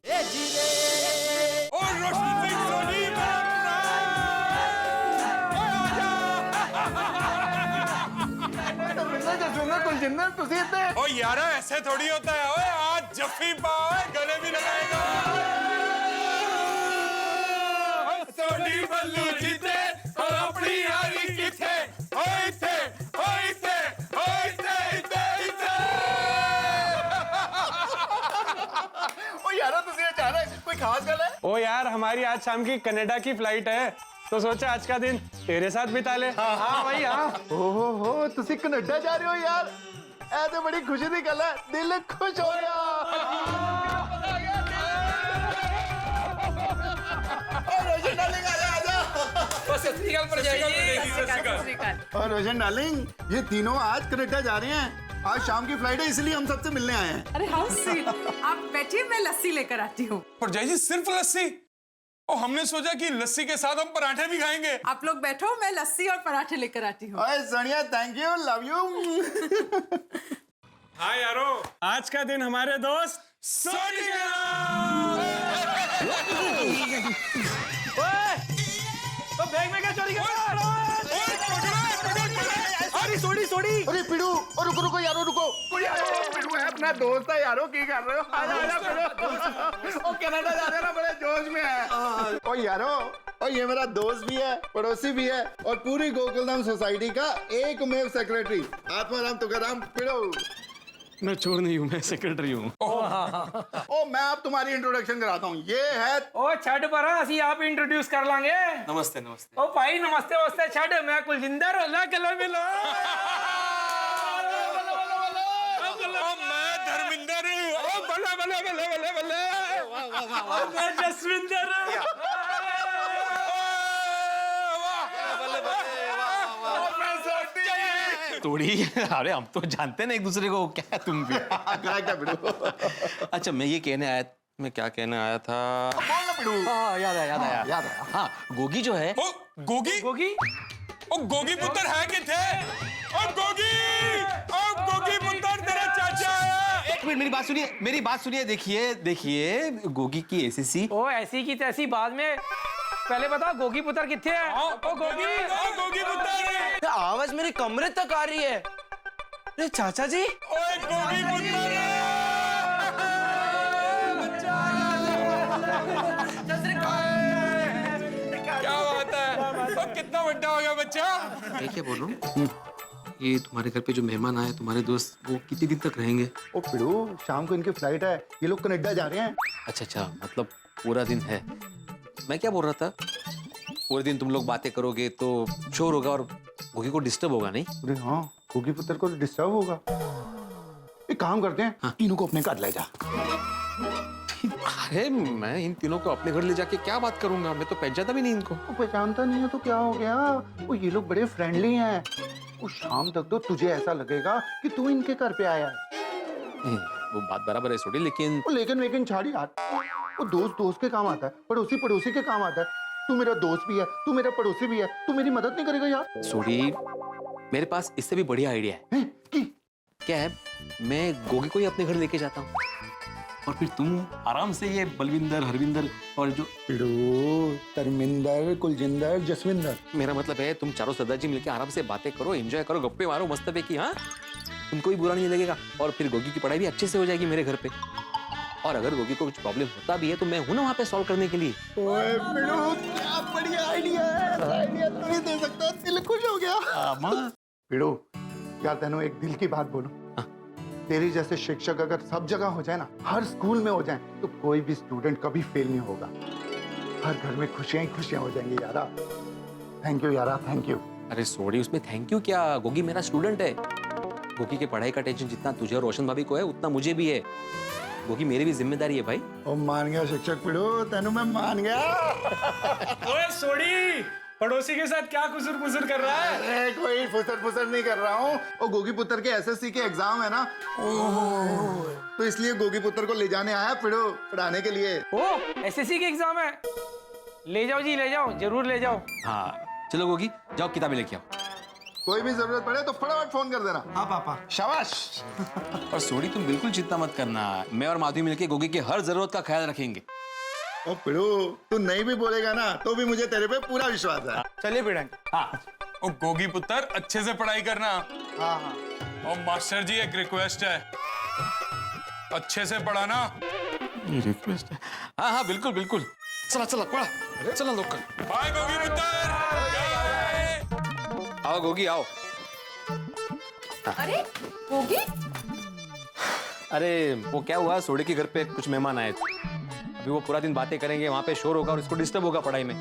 Speaker 4: कुलजिंदर तुसी इतने
Speaker 14: ओ यार ऐसे थोड़ी होता है। ओए आज जफ्फी पाओ गले भी लगाएगा। सोनी बल्लू जीते और अपनी यारी किथे ओए थे ओए थे ओए थे थे
Speaker 4: ओ यार तुसी अचानक कोई खास गल है?
Speaker 14: ओ यार हमारी आज शाम की कनाडा की फ्लाइट है तो सोचा आज का दिन तेरे साथ बिता ले। हाँ भाई हाँ।
Speaker 4: हो तुसी कनाडा जा रहे हो यार? ऐ तो बड़ी खुशी दी गल है, दिल खुश हो गया। रोशन डार्लिंग आजा। और रोशन डार्लिंग ये तीनों आज कनाडा जा रहे हैं। आज शाम की फ्लाइट है इसलिए हम सबसे मिलने आए हैं।
Speaker 5: अरे हाउ स्वीट। आप बैठिए, मैं लस्सी लेकर आती हूँ।
Speaker 14: और जय जी सिर्फ लस्सी? और हमने सोचा कि लस्सी के साथ हम पराठे भी खाएंगे।
Speaker 5: आप लोग बैठो, मैं लस्सी और पराठे लेकर आती हूँ।
Speaker 4: ओए Sonia thank you, love you.
Speaker 14: हाँ यारो, आज का दिन हमारे दोस्त सोनी के
Speaker 2: तो बैग में क्या चोरी कर रहा है? सोड़ी।
Speaker 4: अरे पिड़ू, और रुको यारो रुको। कोई आया पिड़ू है, अपना दोस्त है यारो, की कर रहे हो? आजा पिड़ू। ओ कनाडा जा रहे हैं ना, बड़े जोश में है। ओ यारो, और ये मेरा दोस्त भी है, पड़ोसी भी है और पूरी गोकुलधाम सोसाइटी का एकमेव सेक्रेटरी आत्माराम तुकाराम पिड़ू।
Speaker 1: मैं चोर नहीं हूँ, मैं सेक्रेटरी हूँ।
Speaker 4: ओ मैं आप तुम्हारी इंट्रोडक्शन कराता हूँ। ये है
Speaker 2: ओ छड़ पर असी आप इंट्रोड्यूस कर लांगे।
Speaker 1: नमस्ते नमस्ते।
Speaker 2: ओ भाई नमस्ते वस्ते छड़, मैं कुलजिंदर होला कलो मिलो।
Speaker 14: मैं धर्मिंदर हूँ। ओ बल्ले बल्ले बल्ले बल्ले बल्ले।
Speaker 2: मैं जसविंदर।
Speaker 1: थोड़ी अरे हम तो जानते ना एक दूसरे को, क्या है तुम भी।
Speaker 4: क्या पिड़ू?
Speaker 1: अच्छा मैं ये कहने आया, मैं क्या कहने आया था? हाँ याद आया। हाँ गोगी जो है।
Speaker 14: ओ गोगी ओ गोगी पुत्र है कि थे? ओ गोगी पुत्र तेरा चाचा है।
Speaker 1: एक मिनट मेरी बात सुनिए। देखिए गोगी की एसएससी।
Speaker 2: ओ ऐसी की तैसी बाद में, पहले बताओ गोगी पुत्र किथे है?
Speaker 14: ओ गोगी पुत्र।
Speaker 2: आवाज मेरे कमरे तक आ रही है। अरे चाचा जी।
Speaker 14: ओए गोगी पुत्र। क्या बात है? ओ कितना बड़ा हो गया बच्चा।
Speaker 1: मैं क्या बोल रहा हूँ, ये तुम्हारे घर पे जो मेहमान आए तुम्हारे दोस्त, वो कितने दिन तक रहेंगे?
Speaker 4: ओ पिड़ू शाम को इनकी फ्लाइट है, ये लोग कनाडा जा रहे हैं।
Speaker 1: अच्छा मतलब पूरा दिन है। मैं क्या बोल रहा था, पूरे दिन तुम लोग बातें करोगे तो शोर होगा और गोगी को डिस्टर्ब होगा नहीं?
Speaker 4: अरे हाँ, गोगी पुत्र को डिस्टर्ब होगा। एक काम करते हैं, हाँ। तीनों को अपने घर ले जा।
Speaker 1: अरे मैं इन तीनों को अपने घर ले जाके क्या बात करूंगा, मैं तो पहचानता भी नहीं इनको।
Speaker 4: पहचानता नहीं है तो क्या हो गया? वो ये लोग बड़े फ्रेंडली हैं। वो शाम तक तो तुझे ऐसा लगेगा कि तू इनके घर पे आया है।
Speaker 1: वो बात बराबर है सोडी,
Speaker 4: लेकिन छाड़ी यार, वो दोस्त के काम आता है, पड़ोसी के काम आता है। तू मेरा दोस्त भी है, तू मेरा पड़ोसी भी है, तू मेरी मदद नहीं करेगा यार?
Speaker 1: सोडी मेरे पास इससे भी बढ़िया आइडिया है। क्या है, मैं गोगी को ही अपने घर लेके जाता हूँ और फिर तुम आराम से ये बलविंदर, हरविंदर और जो
Speaker 4: धर्मिंदर, कुलजिंदर, जसविंदर,
Speaker 1: मेरा मतलब है तुम चारों सरदार मिलके आराम से बातें करो, एंजॉय करो, गप्पे मारो मस्त पे की। हाँ तुमको भी बुरा नहीं लगेगा और फिर गोगी की पढ़ाई भी अच्छे से हो जाएगी मेरे घर पे। और अगर गोगी को कुछ प्रॉब्लम होता भी है तो मैं हूं ना वहाँ पे सॉल्व करने के लिए।
Speaker 4: ओए पिड़ू क्या बढ़िया आइडिया है, आइडिया तू ही दे सकता है, दिल खुश हो गया। पिड़ू यार तेनों एक दिल की बात बोलूं, तेरी जैसे शिक्षक अगर सब जगह हो जाए ना, हर स्कूल में हो जाए, तो कोई भी स्टूडेंट कभी फेल नहीं होगा। हर घर में खुशियां ही खुशियां हो जाएंगी यारा। थैंक यू यारा, थैंक यू।
Speaker 1: अरे सोडी उसमें थैंक यू क्या, गोगी मेरा स्टूडेंट है। गोगी के पढ़ाई का टेंशन जितना तुझे और रोशन भाभी को है उतना मुझे भी है। गोगी मेरी भी जिम्मेदारी है भाई।
Speaker 4: ओ मान गया शिक्षक पिड़ू, तेनू मैं मान गया।
Speaker 14: ओए सोडी पड़ोसी के साथ क्या कुसुर कर रहा है?
Speaker 4: अरे कोई फुसर नहीं कर रहा हूँ। और गोगी पुत्र के एसएससी के एग्जाम है ना, तो इसलिए गोगी पुत्र को ले जाने आया पिड़ू, पढ़ाने के लिए।
Speaker 2: ओ एसएससी के एग्जाम है, ले जाओ जी, ले जाओ, जरूर ले जाओ।
Speaker 1: हाँ चलो गोगी जाओ, किताबें लेके आओ।
Speaker 4: कोई भी जरूरत पड़े तो फटाफट फोन कर देना।
Speaker 2: हाँ पापा।
Speaker 4: शाबाश।
Speaker 1: और सोडी तुम बिल्कुल चिंता मत करना, मैं और माधवी मिलके गोगी की हर जरूरत का ख्याल रखेंगे।
Speaker 4: ओ पिड़ू, तू नहीं भी बोलेगा ना तो भी मुझे तेरे पे पूरा विश्वास है।
Speaker 2: चलिए भिड़े अंकल।
Speaker 14: हाँ ओ गोगी पुत्र, अच्छे से पढ़ाई करना।
Speaker 2: हाँ हाँ।
Speaker 14: और मास्टर जी एक रिक्वेस्ट है, अच्छे से पढ़ाना।
Speaker 1: ये रिक्वेस्ट है। हाँ हाँ बिल्कुल बिल्कुल। चला चला पढ़ा, चला लोग कर।
Speaker 14: बाय गोगी पुत्र।
Speaker 1: आओ गोगी आओ।
Speaker 11: अरे होगी?
Speaker 1: अरे वो क्या हुआ, सोडे के घर पे कुछ मेहमान आए थे। अभी वो पूरा दिन बातें करेंगे, वहाँ पे शोर होगा और इसको डिस्टर्ब होगा पढ़ाई में।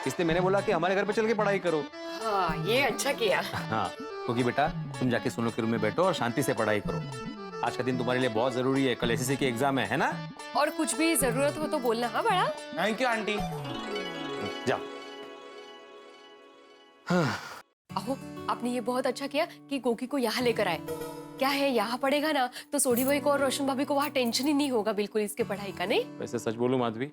Speaker 1: इसलिए मैंने बोला कि हमारे घर पे चल के पढ़ाई करो।
Speaker 11: हाँ ये अच्छा किया।
Speaker 1: हाँ क्योंकि बेटा तुम जाके सोनू के रूम में बैठो और शांति से पढ़ाई करो। आज का दिन तुम्हारे लिए बहुत जरूरी है, कल एसएससी की एग्जाम है ना?
Speaker 11: और कुछ भी जरूरत हो तो बोलना। हाँ बड़ा।
Speaker 2: Thank you aunty.
Speaker 1: जाओ।
Speaker 11: अहो आपने ये बहुत अच्छा किया कि गोगी को यहाँ लेकर आए। क्या है, यहाँ पढ़ेगा ना तो सोडी भाई को और रोशन भाभी को वहाँ टेंशन ही नहीं होगा बिल्कुल इसके पढ़ाई का। नहीं
Speaker 1: वैसे सच बोलूं माधवी,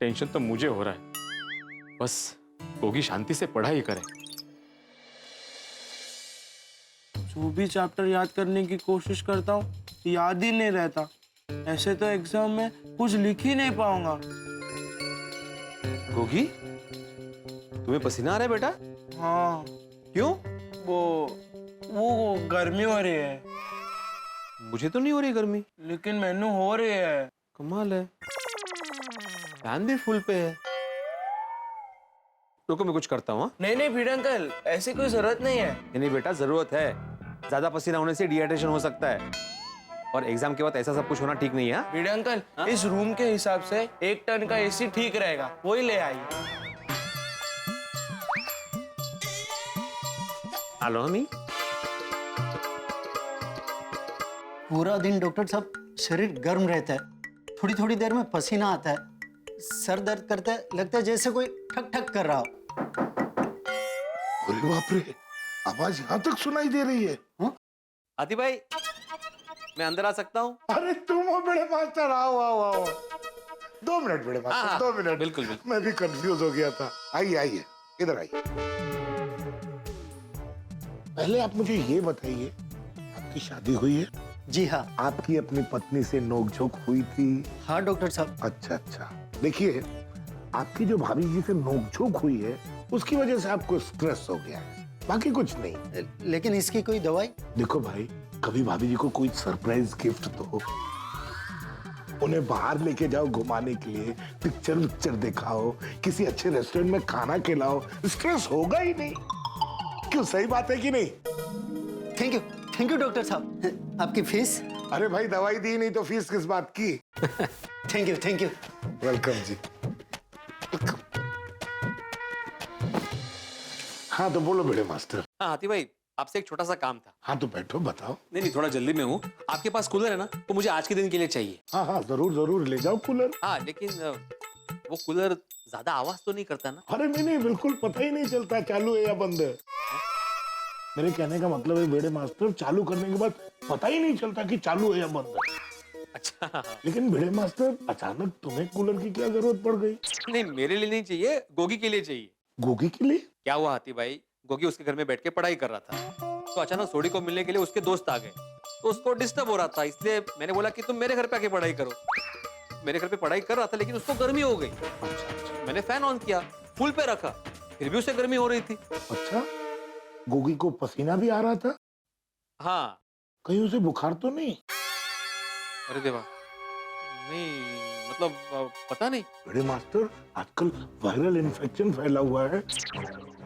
Speaker 1: टेंशन तो मुझे हो रहा है। बस गोगी शांति से पढ़ाई करे।
Speaker 2: जो भी चैप्टर याद करने की कोशिश करता हूँ याद ही नहीं रहता। ऐसे तो एग्जाम में कुछ लिख ही नहीं पाऊंगा।
Speaker 1: गोगी तुम्हें पसीना आ रहा है बेटा?
Speaker 2: हाँ।
Speaker 1: क्यों?
Speaker 2: वो गर्मी हो रही है।
Speaker 1: मुझे तो नहीं हो रही गर्मी।
Speaker 2: लेकिन मैनू हो रही है।
Speaker 1: कमाल है, फैन भी फुल पे है। रुको मैं कुछ करता हूँ।
Speaker 2: नहीं नहीं भिड़े अंकल, ऐसी कोई जरूरत नहीं है।
Speaker 1: नहीं बेटा जरूरत है, ज्यादा पसीना होने से डिहाइड्रेशन हो सकता है और एग्जाम के बाद ऐसा सब कुछ होना ठीक नहीं है।
Speaker 2: भिड़े अंकल इस रूम के हिसाब से 1 टन का एसी ठीक रहेगा, वही ले आइए।
Speaker 1: हेलो हमी।
Speaker 9: पूरा दिन डॉक्टर साहब शरीर गर्म रहता है, थोड़ी थोड़ी देर में पसीना आता है, सर दर्द करता है, लगता है जैसे कोई ठक ठक कर रहा हो।
Speaker 15: अरे बाप रे, आवाज यहाँ तक सुनाई दे रही है।
Speaker 1: आदि भाई मैं अंदर आ सकता हूँ?
Speaker 15: अरे तुम हो बड़े मास्टर, आओ आओ आओ। 2 मिनट बड़े मास्टर, 2 मिनट।
Speaker 1: बिल्कुल बिल्कुल।
Speaker 15: मैं भी कंफ्यूज हो गया था। आइए आइए, इधर आइए। पहले आप मुझे ये बताइए, आपकी शादी हुई है?
Speaker 9: जी हाँ।
Speaker 15: आपकी अपनी पत्नी से नोकझोंक हुई थी?
Speaker 9: हाँ डॉक्टर साहब।
Speaker 15: अच्छा अच्छा। देखिए, आपकी जो भाभी जी से नोकझोंक हुई है उसकी वजह से आपको स्ट्रेस हो गया है, बाकी कुछ नहीं।
Speaker 9: लेकिन इसकी कोई दवाई?
Speaker 15: देखो भाई, कभी भाभी जी को कोई सरप्राइज गिफ्ट दो, उन्हें बाहर लेके जाओ घुमाने के लिए, पिक्चर दिखाओ, किसी अच्छे रेस्टोरेंट में खाना खिलाओ, स्ट्रेस होगा ही नहीं। क्यों, सही बात है कि नहीं?
Speaker 9: थैंक यू डॉक्टर साहब। आपकी फीस?
Speaker 15: अरे भाई दवाई दी नहीं तो फीस किस बात की?
Speaker 9: Thank you.
Speaker 15: वेलकम जी। हाँ तो बोलो बेटे मास्टर।
Speaker 1: हाँ हाथी भाई, आपसे एक छोटा सा काम था।
Speaker 15: हाँ तो बैठो, बताओ।
Speaker 1: नहीं थोड़ा जल्दी में हूँ। आपके पास कूलर है ना? तो मुझे आज के दिन के लिए चाहिए।
Speaker 15: हाँ हाँ जरूर जरूर ले जाओ कूलर।
Speaker 1: हाँ लेकिन वो कूलर ज्यादा आवाज तो नहीं करता ना?
Speaker 15: अरे नहीं, बिल्कुल पता ही नहीं चलता चालू है या बंद है। मेरे कहने का मतलब है बेटे मास्टर, चालू करने के बाद पता ही नहीं चलता कि चालू है या बंद है।
Speaker 1: अच्छा।
Speaker 15: लेकिन बेटे मास्टर, अचानक तुम्हें कूलर की क्या जरूरत पड़ गई?
Speaker 1: नहीं मेरे लिए नहीं चाहिए, गोगी के लिए चाहिए।
Speaker 15: गोगी के लिए?
Speaker 1: क्या हुआ हाथी भाई, गोगी उसके घर में बैठ के पढ़ाई कर रहा था, तो अचानक सोडी को मिलने के लिए उसके दोस्त आ गए, तो उसको डिस्टर्ब हो रहा था, इसलिए मैंने बोला कि तुम मेरे घर पे आके पढ़ाई करो। मेरे घर पे पढ़ाई कर रहा था लेकिन उसको गर्मी हो गई। मैंने फैन ऑन किया, फुल पे रखा, फिर भी उसे गर्मी हो रही थी।
Speaker 15: अच्छा, गोगी को पसीना भी आ रहा था?
Speaker 1: हाँ।
Speaker 15: कहीं उसे बुखार तो नहीं?
Speaker 1: अरे देवा, नहीं मतलब पता नहीं।
Speaker 15: बड़े मास्टर, आजकल वायरल इन्फेक्शन फैला हुआ है,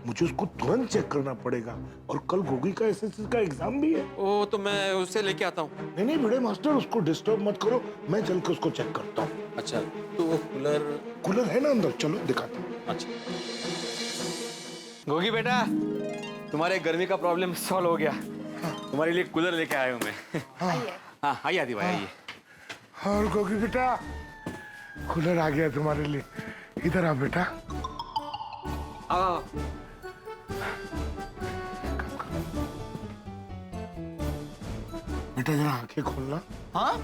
Speaker 15: मुझे उसको तुरंत चेक करना पड़ेगा। और कल गोगी का एसएससी का एग्जाम भी है।
Speaker 1: ओ तो मैं उससे लेके आता हूँ।
Speaker 15: नहीं बड़े मास्टर, उसको डिस्टर्ब मत करो, मैं चल के उसको चेक करता हूँ।
Speaker 1: अच्छा तो वो
Speaker 15: कूलर है ना अंदर, चलो दिखाता हूँ।
Speaker 1: अच्छा गोगी बेटा, तुम्हारे गर्मी का प्रॉब्लम सॉल्व हो गया। तुम्हारे लिए कूलर लेके आया हूँ मैं। हाँ आइए आदि भाई आइए।
Speaker 15: और गोगी बेटा, कूलर आ गया तुम्हारे लिए, इधर आ बेटा। बेटा जरा आंखें खोलना।
Speaker 2: हाँ?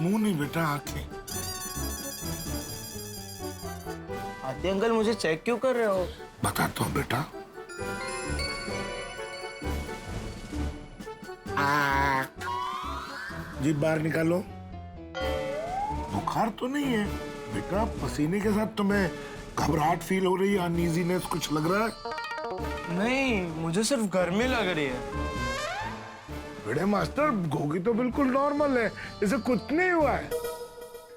Speaker 15: मुंह नहीं बेटा, आंखें।
Speaker 2: आते अंकल, मुझे चेक क्यों कर रहे हो?
Speaker 15: बताता हूँ बेटा। जीभ बाहर निकालो। बुखार तो नहीं है, बेटा पसीने के साथ तुम्हें घबराहट फील हो रही है, अनईजीनेस कुछ लग रहा है?
Speaker 2: नहीं, मुझे सिर्फ गर्मी लग रही है।
Speaker 15: बड़े मास्टर, गोगी तो बिल्कुल नॉर्मल है, इसे कुछ नहीं हुआ है।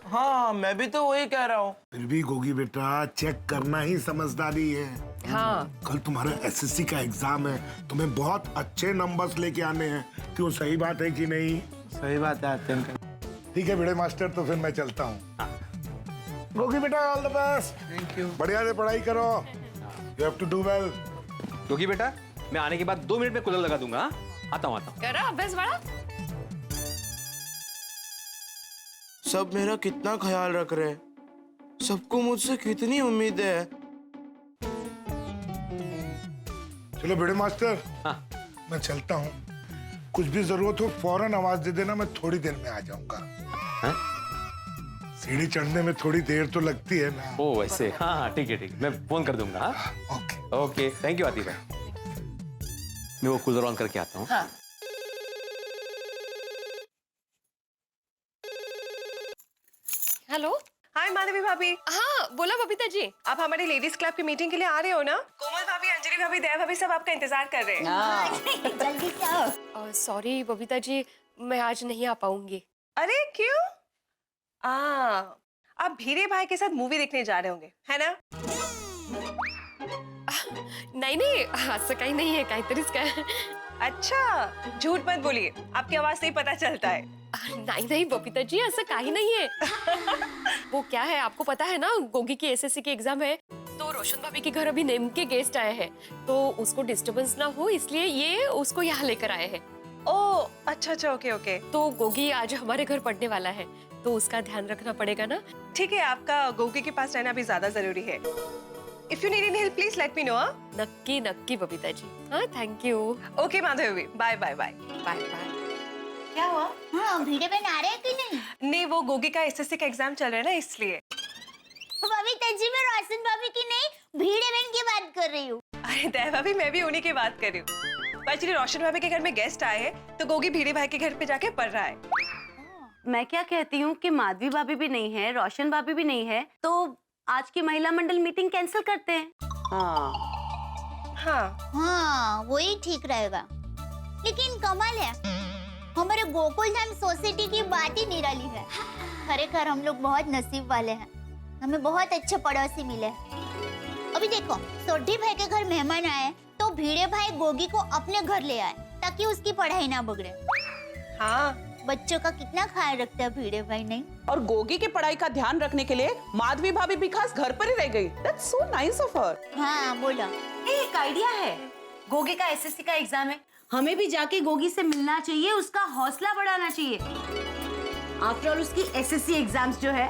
Speaker 2: हाँ, मैं भी तो वही कह रहा हूँ।
Speaker 15: फिर भी गोगी बेटा, चेक करना ही समझदारी है।
Speaker 11: हाँ।
Speaker 15: कल तुम्हारा एसएससी का एग्जाम है, तुम्हें बहुत अच्छे नंबर्स लेके आने हैं। क्यों, सही बात है कि नहीं?
Speaker 2: सही बात है आते अंकल।
Speaker 15: ठीक है बड़े मास्टर, तो फिर मैं चलता हूँ। गोगी बेटा, all the best.
Speaker 2: Thank you.
Speaker 15: बढ़िया से पढ़ाई करो। You have to do well.
Speaker 1: क्योंकि बेटा मैं आने के बाद 2 मिनट में कूलर लगा दूंगा। हाँ? आता हूँ।
Speaker 11: करो अभ्यास बड़ा।
Speaker 2: सब मेरा कितना ख्याल रख रहे हैं, सबको मुझसे कितनी उम्मीद है।
Speaker 15: चलो बड़े मास्टर,
Speaker 1: हाँ।
Speaker 15: मैं चलता हूँ। कुछ भी जरूरत हो फौरन आवाज दे देना, मैं थोड़ी देर में आ जाऊंगा।
Speaker 1: हाँ?
Speaker 15: सीढ़ी चढ़ने में थोड़ी देर तो लगती है ना।
Speaker 1: ओ वैसे, हाँ हाँ ठीक है, मैं फोन कर दूंगा। हाँ?
Speaker 15: Okay
Speaker 1: okay, thank you Atif भाई। मैं वो कूलर ऑन करके आता हूँ।
Speaker 11: हाँ। हेलो।
Speaker 5: हाय माधवी भाभी।
Speaker 11: हाँ बोला बबीता जी।
Speaker 5: आप हमारे लेडीज क्लब की मीटिंग के लिए आ रहे हो ना? कोमल भाभी, अंजलि भाभी, दया भाभी सब आपका इंतजार कर रहे हैं।
Speaker 7: जल्दी से आओ।
Speaker 11: सॉरी बबीता जी, मैं आज नहीं आ पाऊंगी।
Speaker 5: अरे क्यों? आप भीरे भाई के साथ मूवी देखने जा रहे होंगे, है ना?
Speaker 11: नहीं नहीं, असं काही नाही आहे, काहीतरीच काय।
Speaker 5: अच्छा, झूठ मत बोलिए, आपकी आवाज से ही पता चलता है।
Speaker 11: नहीं नहीं बबीता जी, ऐसा काही नहीं है। वो क्या है, आपको पता है ना, गोगी की एसएससी की एग्जाम है, तो रोशन भाभी के घर अभी नेम के गेस्ट आए हैं, तो उसको डिस्टरबेंस ना हो इसलिए ये उसको यहाँ लेकर आए हैं।
Speaker 5: ओह अच्छा अच्छा, ओके ओके।
Speaker 11: तो गोगी आज हमारे घर पढ़ने वाला है, तो उसका ध्यान रखना पड़ेगा ना।
Speaker 5: ठीक है, आपका गोगी के पास रहना भी ज्यादा जरूरी है। If you need any help, please let me know.
Speaker 11: नक्की नक्की बबीता जी। हाँ thank you.
Speaker 5: Okay Madhavi, bye bye bye
Speaker 11: bye bye.
Speaker 7: क्या हुआ? हाँ, भीड़े बहन आ रहे हैं कि नहीं?
Speaker 5: नहीं, वो गोगी का एसएससी का एग्जाम चल रहा है ना, इसलिए।
Speaker 7: बबीता जी, मैं रोशन भाभी की नहीं, भीड़े बहन की बात कर रही हूँ।
Speaker 5: अरे दया भाभी, मैं भी उन्हीं की बात कर रही हूँ। एक्चुअली रोशन भाभी के घर में गेस्ट आए हैं, तो गोगी भीड़े भाई के घर पे जाके पढ़ रहा है।
Speaker 10: मैं क्या कहती हूँ कि माधवी भाभी भी नहीं है, रोशन भाभी भी नहीं है, तो आज की महिला मंडल मीटिंग कैंसिल करते हैं।
Speaker 7: हाँ, वही ठीक रहेगा। लेकिन कमाल है, हमारे गोकुल धाम सोसाइटी की बात ही निराली है। खरेखर हम लोग बहुत नसीब वाले हैं, हमें बहुत अच्छे पड़ोसी मिले। अभी देखो, सोढ़ी भाई के घर मेहमान आए तो भीड़े भाई गोगी को अपने घर ले आए ताकि उसकी पढ़ाई ना बिगड़े।
Speaker 5: हाँ,
Speaker 7: बच्चों का कितना ख्याल रखता है भीड़े भाई, नहीं?
Speaker 16: और गोगी की पढ़ाई का ध्यान रखने के लिए माधवी भाभी भी खास घर पर ही रह गई। That's so nice of her.
Speaker 7: हाँ बोला।
Speaker 10: एक आइडिया है, गोगी का एसएससी का एग्जाम है, हमें भी जाके गोगी से मिलना चाहिए, उसका हौसला बढ़ाना चाहिए। आफ्टर ऑल उसकी एसएससी एग्जाम्स जो है।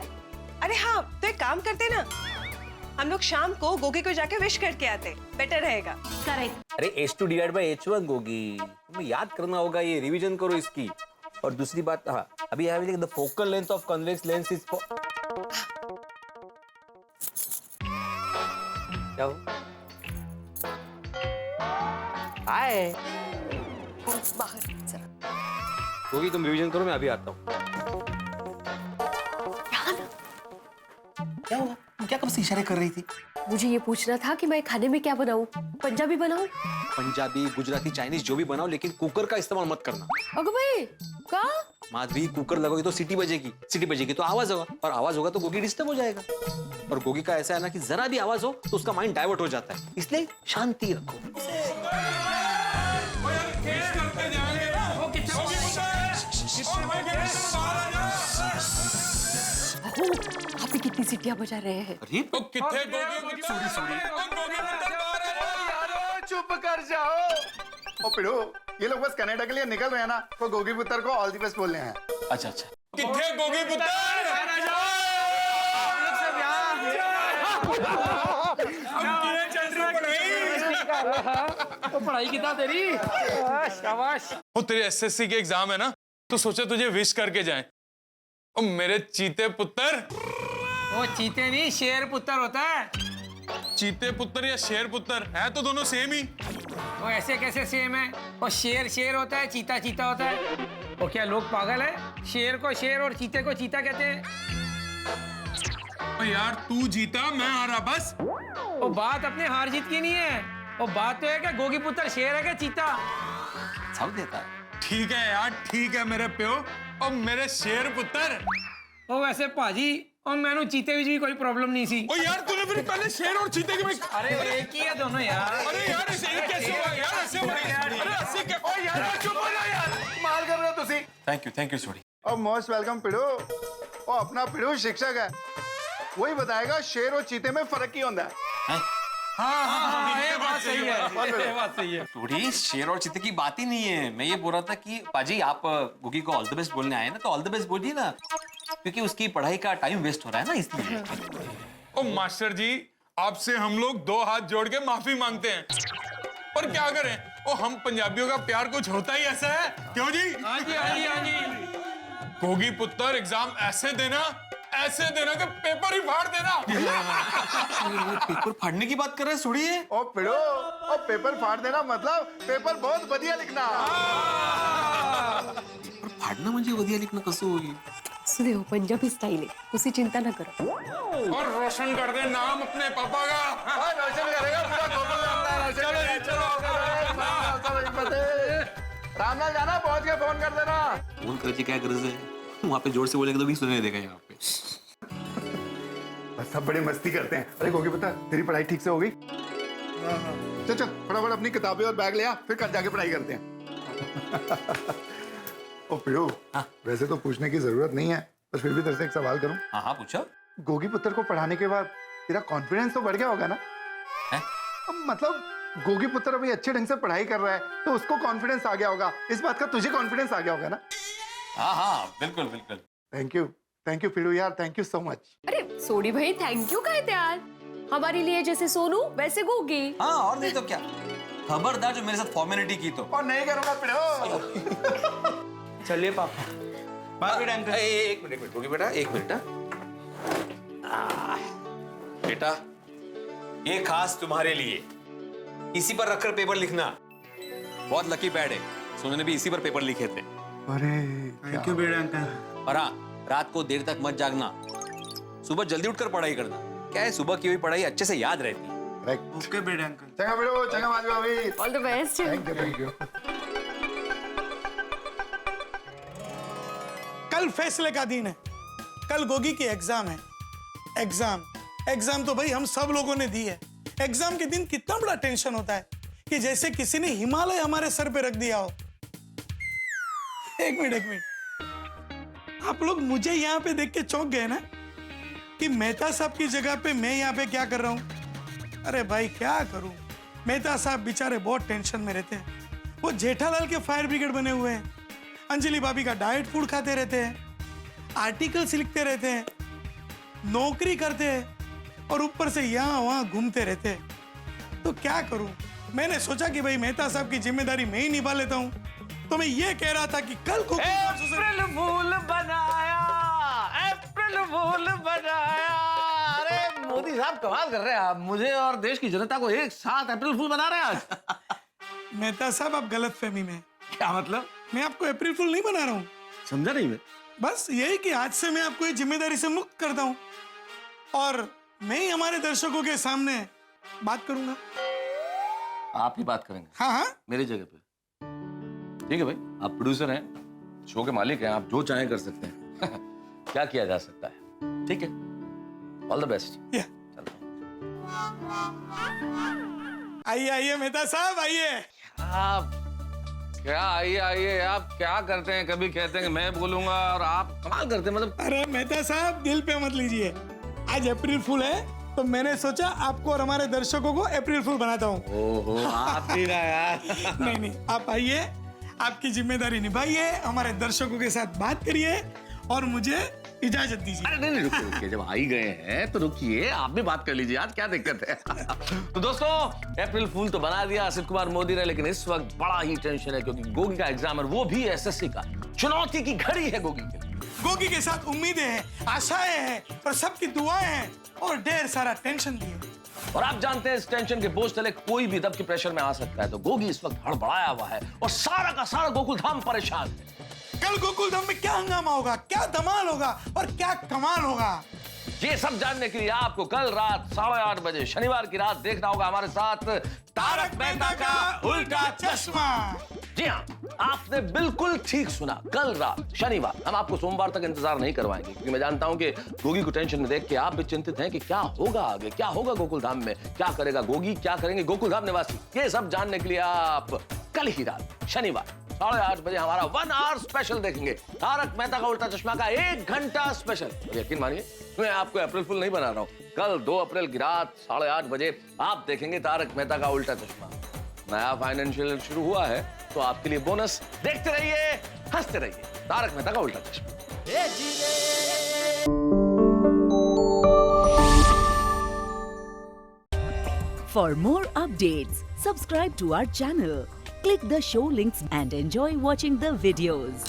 Speaker 5: अरे हाँ, तो एक काम करते ना, हम लोग शाम को गोगी को जाके विश करके आते, बेटर रहेगा।
Speaker 10: करेक्ट।
Speaker 1: अरे H2/H1 गोगी, तुम्हें याद करना होगा, ये रिवीजन करो इसकी। और दूसरी बात, हाँ, अभी the focal length of convex lens is क्या हो? हाय
Speaker 11: बाहर जरा।
Speaker 1: गोगी तुम रिवीजन करो, मैं अभी आता हूँ। क्या हुआ? तुम क्या कब से इशारे कर रही थी?
Speaker 11: मुझे ये पूछना था कि मैं खाने में क्या बनाऊं, पंजाबी बनाऊं?
Speaker 1: पंजाबी, गुजराती, चाइनीज जो भी बनाओ, लेकिन कुकर का इस्तेमाल मत करना।
Speaker 11: अगो भाई, का?
Speaker 1: माधवी, कुकर लगोगी तो सीटी बजेगी तो आवाज होगा, और आवाज होगा तो गोगी डिस्टर्ब हो जाएगा। और गोगी का ऐसा है ना कि जरा भी आवाज हो तो उसका माइंड डाइवर्ट हो जाता है, इसलिए शांति रखो।
Speaker 11: आप ही कितनी सीटियां बजा रहे हैं?
Speaker 1: अरे
Speaker 14: तो कितने गोगी
Speaker 4: चुप कर जाओ। ओ पिड़ो, ये लोग बस कनाडा के लिए निकल रहे हैं ना, तो गोगी पुत्र को ऑल द बेस्ट बोलने हैं।
Speaker 1: अच्छा अच्छा,
Speaker 14: कितने गोगी पुत्र?
Speaker 8: तो पढ़ाई कितना तेरी? शाबाश।
Speaker 14: वो तेरे एसएससी के एग्जाम है ना, तो सोचा तुझे विश करके जाएं। ओ मेरे चीते पुत्र।
Speaker 8: वो चीते नहीं, शेर पुत्र होता है।
Speaker 14: चीते पुत्र या शेर पुत्र है तो दोनों सेम ही।
Speaker 8: वो ऐसे कैसे सेम है? वो शेर शेर होता है, चीता चीता होता है। वो क्या लोग पागल है? शेर को शेर और चीते को चीता कहते हैं।
Speaker 14: ओ यार तू जीता मैं हारा बस।
Speaker 17: वो बात अपने हार जीत की नहीं है, वो बात तो है कि गोगी पुत्र शेर है क्या चीता?
Speaker 14: सब देता है। ठीक है यार ठीक है मेरे प्यो और मेरे शेर पुत्र।
Speaker 17: ओ वैसे पाजी और मैंने चीते भी कोई प्रॉब्लम नहीं सी।
Speaker 14: ओ यार तूने फिर पहले शेर और चीते के में
Speaker 17: अरे एक ही है दोनों यार।
Speaker 14: अरे यार ऐसे ये कैसे हुआ यार? ऐसे हुआ यार? अरे ऐसे क्या? ओ यार चुप हो जा यार।
Speaker 4: माल कर रहे हो तुसी।
Speaker 1: Thank you sorry.
Speaker 4: और मोस्ट वेलकम पिड़ो। ओ अपना पिड़ो शिक्षक है, वही बताएगा शेर और चीते में फर्क की होता है।
Speaker 17: हाँ, ये बात सही है, ये बात सही है।
Speaker 1: थोड़ी शेर और चीते की बात ही नहीं है। मैं ये बोल रहा था कि पाजी आप गुगी को ऑल द बेस्ट बोलने आए ना, तो ऑल द बेस्ट बोलिए ना, क्योंकि उसकी पढ़ाई का टाइम वेस्ट हो रहा है ना, इसलिए।
Speaker 14: ओ मास्टर जी आपसे हम लोग 2 हाथ जोड़ के माफी मांगते हैं। और क्या करें, ओ हम पंजाबियों का प्यार कुछ होता ही ऐसा है, क्यों जी?
Speaker 17: हाँ जी हाँ जी हाँ जी।
Speaker 14: गोगी पुत्र एग्जाम ऐसे देना कि पेपर ही फाड़ देना।
Speaker 1: पेपर फाड़ने की बात कर रहे हैं, सुनिए।
Speaker 4: ओ पिड़ो, ओ पेपर फाड़ देना मतलब पेपर बहुत बढ़िया लिखना।
Speaker 1: पेपर फाड़ना म्हणजे वधिया लिखणं कसं होईल?
Speaker 11: सुदेव पंजाबी स्टाइल है, तुसी चिंता ना करो।
Speaker 14: और रोशन कर दे नाम अपने पापा का।
Speaker 4: रोशन करेगा पूरा गोकुल रामलाल। रामलाल जाना, पहुंच के फोन कर देना।
Speaker 1: फोन करके क्या गरज है? वहाँ पे जोर से बोलेंगे तो भी सुनाई देगा यहाँ पे।
Speaker 4: बस सब बड़ी मस्ती करते हैं। अरे गोगी पता तेरी पढ़ाई ठीक से हो गई? चल चल फटाफट अपनी किताबें और बैग ले आ, फिर कल जाके पढ़ाई करते हैं। ओ पिड़ो, वैसे तो पूछने की जरूरत नहीं है, पर फिर भी तेरे से एक सवाल करूं?
Speaker 1: हाँ पूछो।
Speaker 4: गोगी पुत्र को पढ़ाने के बाद तेरा कॉन्फिडेंस तो बढ़ गया होगा ना? मतलब गोगी पुत्र अभी अच्छे ढंग से पढ़ाई कर रहा है तो उसको कॉन्फिडेंस आ गया होगा, इस बात का तुझे कॉन्फिडेंस आ गया होगा ना?
Speaker 1: हाँ बिल्कुल बिल्कुल।
Speaker 4: थैंक यू पिड़ू यार, थैंक यू सो मच।
Speaker 11: अरे सोडी भाई थैंक यू कहते यार, हमारे लिए जैसे सोनू वैसे गोगी।
Speaker 1: हाँ और नहीं तो क्या। खबरदार जो मेरे साथ फॉर्मेलिटी की तो।
Speaker 4: और नहीं करूंगा पिड़ो।
Speaker 17: चलिए पापा।
Speaker 1: एक मिनट गोगी बेटा, एक मिनट। बेटा ये खास तुम्हारे लिए, इसी पर रखकर पेपर लिखना। बहुत लकी पैड है, सोनू ने भी इसी पर पेपर लिखे थे।
Speaker 4: अरे
Speaker 17: थैंक यू बेटा अंकल।
Speaker 1: और हाँ, रात को देर तक मत जागना, सुबह जल्दी उठकर पढ़ाई करना। क्या है, सुबह की हुई पढ़ाई अच्छे से याद रहती है।
Speaker 17: ओके बेटा अंकल।
Speaker 4: चंगा पिड़ो, चंगा माजवा भाई।
Speaker 11: All the best.
Speaker 4: Thank you.
Speaker 18: कल फैसले का दिन है, कल गोगी की एग्जाम है। एग्जाम तो भाई हम सब लोगों ने दी है। एग्जाम के दिन कितना बड़ा टेंशन होता है कि जैसे किसी ने हिमालय हमारे सर पे रख दिया हो। एक मिनट, आप लोग मुझे यहाँ पे देख के चौंक गए ना कि मेहता साहब की जगह पे मैं यहाँ पे क्या कर रहा हूँ? अरे भाई क्या करूँ, मेहता साहब बेचारे बहुत टेंशन में रहते हैं। वो जेठालाल के फायर ब्रिगेड बने हुए हैं, अंजलि भाभी का डाइट फूड खाते रहते हैं, आर्टिकल्स लिखते रहते हैं, नौकरी करते हैं और ऊपर से यहाँ वहाँ घूमते रहते हैं। तो क्या करूँ, मैंने सोचा कि भाई मेहता साहब की जिम्मेदारी मैं ही निभा लेता हूँ। तो मैं ये कह रहा था कि कल को
Speaker 17: अप्रैल फूल बनाया, अप्रैल फूल बनाया। अरे मोदी साहब कमाल कर रहे हैं आप, मुझे और देश की जनता को एक साथ अप्रैल फूल बना रहे हैं आज।
Speaker 18: मेहता साहब आप गलत फहमी में।
Speaker 17: क्या मतलब?
Speaker 18: मैं आपको अप्रैल फूल नहीं बना रहा हूँ।
Speaker 17: समझा नहीं मैं।
Speaker 18: बस यही कि आज से मैं आपको ये जिम्मेदारी से मुक्त करता हूँ और मैं ही हमारे दर्शकों के सामने बात करूंगा।
Speaker 13: आप ही बात करेंगे?
Speaker 18: हाँ
Speaker 13: मेरी जगह पे। ठीक है भाई, आप प्रोड्यूसर हैं, शो के मालिक हैं, आप जो चाहें कर सकते हैं। क्या किया जा सकता है? ठीक है, ऑल द बेस्ट।
Speaker 18: आइए मेहता साहब आइए।
Speaker 13: आप क्या आइए आप क्या करते हैं? कभी कहते हैं कि मैं बोलूंगा और आप कमाल करते हैं मतलब।
Speaker 18: अरे मेहता साहब दिल पे मत लीजिए, आज अप्रैल फूल है तो मैंने सोचा आपको और हमारे दर्शकों को अप्रैल फूल बनाता हूँ।
Speaker 13: ओहो आप ही ना यार।
Speaker 18: नहीं आप आइए, आपकी जिम्मेदारी निभाइए, हमारे दर्शकों के साथ बात करिए और मुझे इजाजत दीजिए।
Speaker 13: अरे नहीं रुकिए, जब आ ही गए हैं तो रुकिए, आप भी बात कर लीजिए, आज क्या दिक्कत है। तो दोस्तों अप्रैल फूल तो बना दिया असित कुमार मोदी ने, लेकिन इस वक्त बड़ा ही टेंशन है क्योंकि गोगी का एग्जाम है, वो भी एसएससी का। चुनौती की घड़ी है गोगी के लिए।
Speaker 18: गोगी के साथ उम्मीदें हैं, आशाएं हैं और सबकी दुआएं हैं और ढेर सारा टेंशन भी है।
Speaker 13: और आप जानते हैं इस टेंशन के बोझ तले कोई भी दब के प्रेशर में आ सकता है, तो गोगी इस वक्त हड़बड़ाया हुआ है और सारा का सारा गोकुल धाम परेशान है।
Speaker 18: कल गोकुल धाम में क्या हंगामा होगा, क्या धमाल होगा और क्या कमाल होगा,
Speaker 13: ये सब जानने के लिए आपको कल रात 8:30 बजे शनिवार की रात देखना होगा हमारे साथ तारक मेहता का उल्टा चश्मा। जी हाँ, आपने बिल्कुल ठीक सुना, कल रात शनिवार। हम आपको सोमवार तक इंतजार नहीं करवाएंगे क्योंकि मैं जानता हूं कि गोगी को टेंशन में देख के आप भी चिंतित हैं कि क्या होगा आगे, क्या होगा गोकुल धाम में, क्या करेगा गोगी, क्या करेंगे गोकुल धाम निवासी। ये सब जानने के लिए आप कल ही रात शनिवार 8:30 बजे हमारा 1 आवर स्पेशल देखेंगे, तारक मेहता का उल्टा चश्मा का 1 घंटा स्पेशल। यकीन मानिए मैं आपको अप्रैल फुल नहीं बना रहा हूं। कल 2 अप्रैल की रात 8:30 बजे आप देखेंगे तारक मेहता का उल्टा चश्मा। नया फाइनेंशियल शुरू हुआ है तो आपके लिए बोनस। देखते रहिए, हंसते रहिए, तारक मेहता का उल्टा चश्मा।
Speaker 19: For more updates, subscribe to our channel, click the show links and enjoy watching the videos.